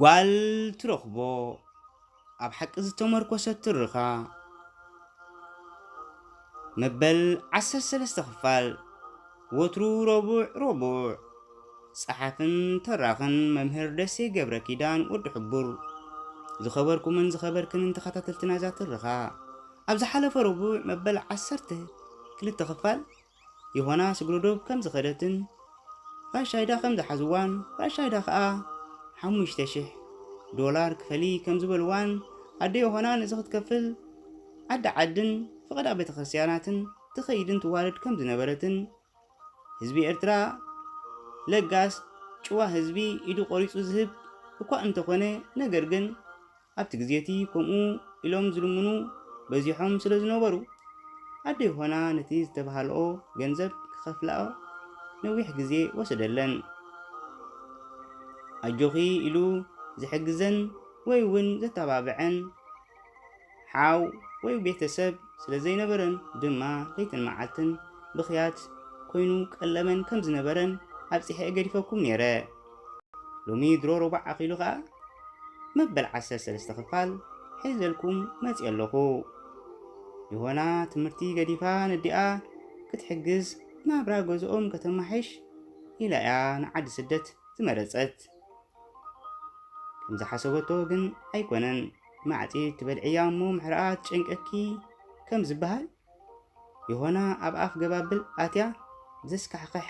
ጓል ትረኽቦ ኣብ ሓቂ ዝተመርኮሰት ትርኻ መበል 13 ክፋል ወትሩ ረቡዕ ጸሓፍን ተራኽን መምህር ደሴ ገብረ ኪዳን ወዲ ሕቡር ዝኸበርኩምን ዝኸበርክንን ተኸታተልትና እዛ ትርኻ ኣብ ዝሓለፈ ረቡዕ መበል 12 ክፋል ይሆና ስግሮዶብ ከም ዝኸደትን ራሻይዳ ከም ዝሓዝዋን ራሻይዳ ከዓ $5,000 ክፈሊ ከም ዝበልዋን ኣደ ይሆና ነዚ ክትከፍል ዓድን ፍቕዳ ቤተ ክርስቲያናትን ትኸይድን ትዋልድ ከም ዝነበረትን ህዝቢ ኤርትራ ለጋስ ጭዋ ህዝቢ ኢዱ ቆሪጹ ዝህብ እኳ እንተኾነ ነገር ግን ኣብቲ ግዜቲ ከምኡ ኢሎም ዝልምኑ በዚሖም ስለ ዝነበሩ ኣደ ይሆና ነቲ ዝተባሃልኦ ገንዘብ ክኸፍልኦ ነዊሕ ግዜ ወሰደለን። ኣጆኺ ኢሉ ዝሕግዘን ወይ እውን ዘተባብዐን ሓው ወይ ቤተሰብ ስለ ዘይነበረን ድማ ለይትን መዓልትን ብኽያት ኮይኑ ቀለመን ከም ዝነበረን ኣብፂሐ ገዲፈኩም ነይረ። ሎሚ ድሮ ረቡዕ ኣኺሉ ከዓ መበል 13 ክፋል ሒዘልኩም መፅእ ኣለኹ። ይሆና ትምህርቲ ገዲፋ ነዲኣ ክትሕግዝ ናብራ ገዝኦም ከተማሓሽ ኢላ እያ ንዓዲ ስደት ዝመረፀት። ከምዝሓሰበቶ ግን ኣይኮነን። ማዕፂድ ትበልዕያ እሞ ምሕረኣ ትጨንቀኪ ከም ዝበሃል ይሆና ኣብ ኣፍ ገባብል ኣትያ ዘስካሕክሕ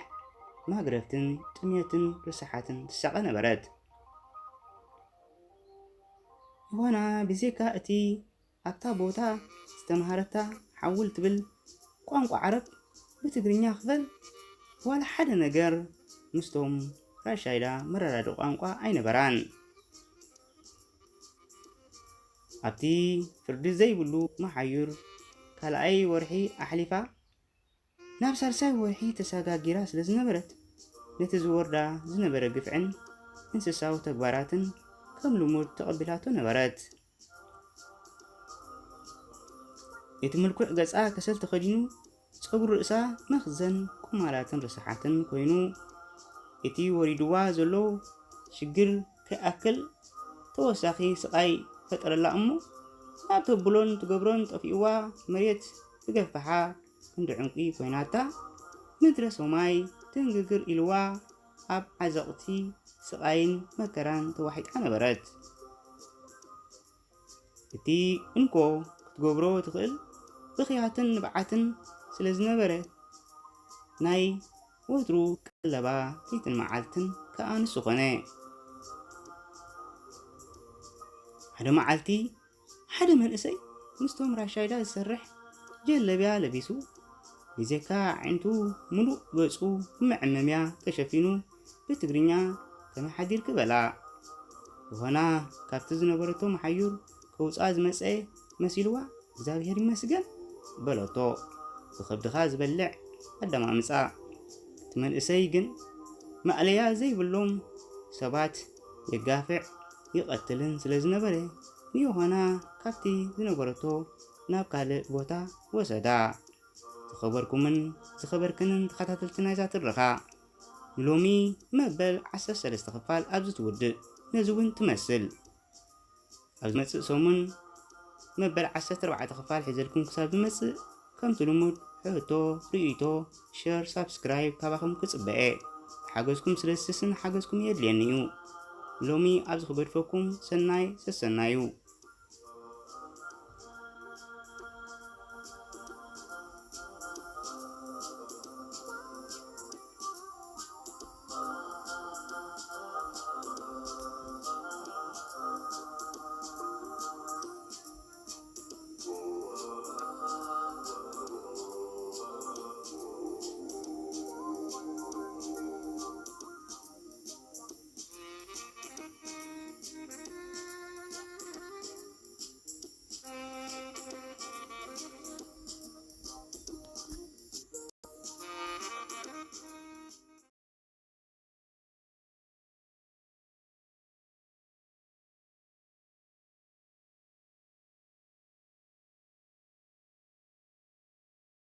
ማግረፍትን ጥምየትን ርስሓትን ትሳቐ ነበረት። ይሆና ብዜካ እቲ ኣብታ ቦታ ዝተምሃረታ ሓውል ትብል ቋንቋ ዓረብ ብትግርኛ ክፈል ዋላ ሓደ ነገር ምስቶም ራሻይዳ መረዳዲ ቋንቋ ኣይነበራን። ኣብቲ ፍርዲ ዘይብሉ መሓዩር ካልኣይ ወርሒ ኣሕሊፋ ናብ ሳልሳይ ወርሒ ተሰጋጊራ ስለ ዝነበረት ነቲ ዝወርዳ ዝነበረ ግፍዕን እንስሳዊ ተግባራትን ከም ልሙድ ተቐቢላቶ ነበረት። እቲ ምልኩዕ ገጻ ከሰል ተኸዲኑ ፀጉሪ ርእሳ መኽዘን ቁማላትን ርስሓትን ኮይኑ እቲ ወሪድዋ ዘሎ ሽግር ከይኣክል ተወሳኺ ስቃይ ፈጠረላ እሞ ናብ ተብሎን ትገብሮን ጠፊእዋ መሬት ትገፍሓ ክንዲ ዕንቂ ኮይናታ ምድረ ሰማይ ትንግግር ኢልዋ ኣብ ዓዘቕቲ ስቃይን መከራን ተዋሒጣ ነበረት። እቲ እንኮ ክትገብሮ ትኽእል ብኽያትን ንብዓትን ስለ ዝነበረ ናይ ወትሩ ቀለባ ለይትን መዓልትን ከዓ ንሱ ኮነ። ሓደ መዓልቲ ሓደ መንእሰይ ምስቶም ራሻይዳ ዝሰርሕ ጀለብያ ለቢሱ ብዜካ ዓይንቱ ሙሉእ ገጹ ብመዐመምያ ተሸፊኑ ብትግርኛ ከመሓዲር ክበላ ይሆና ካብቲ ዝነበረቶ መሓዩር ከውፃ ዝመፀ መሲልዋ እግዚአብሔር ይመስገን በለቶ ብከብድኻ ዝበልዕ ኣደማምፃ። እቲ መንእሰይ ግን ማዕለያ ዘይብሎም ሰባት የጋፍዕ ይቐትልን ስለ ዝነበረ ንይሆና ካብቲ ዝነበረቶ ናብ ካልእ ቦታ ወሰዳ። ዝኸበርኩምን ዝኸበርክንን ተኸታተልትና እዛ ትርኻ ሎሚ መበል 13 ክፋል ኣብዚ ትውድእ ነዚ እውን ትመስል። ኣብ ዝመፅእ ሰሙን መበል 14 ክፋል ሒዘልኩም ክሳብ ዝመፅእ ከምቲ ልሙድ ሕቶ፣ ርእይቶ፣ ሸር፣ ሳብስክራይብ ካባኹም ክፅበአ ሓገዝኩም ስለ ዝስስን ሓገዝኩም የድልየኒ እዩ። ሎሚ ኣብዚ ክገድፈኩም ሰናይ ሰሰናዩ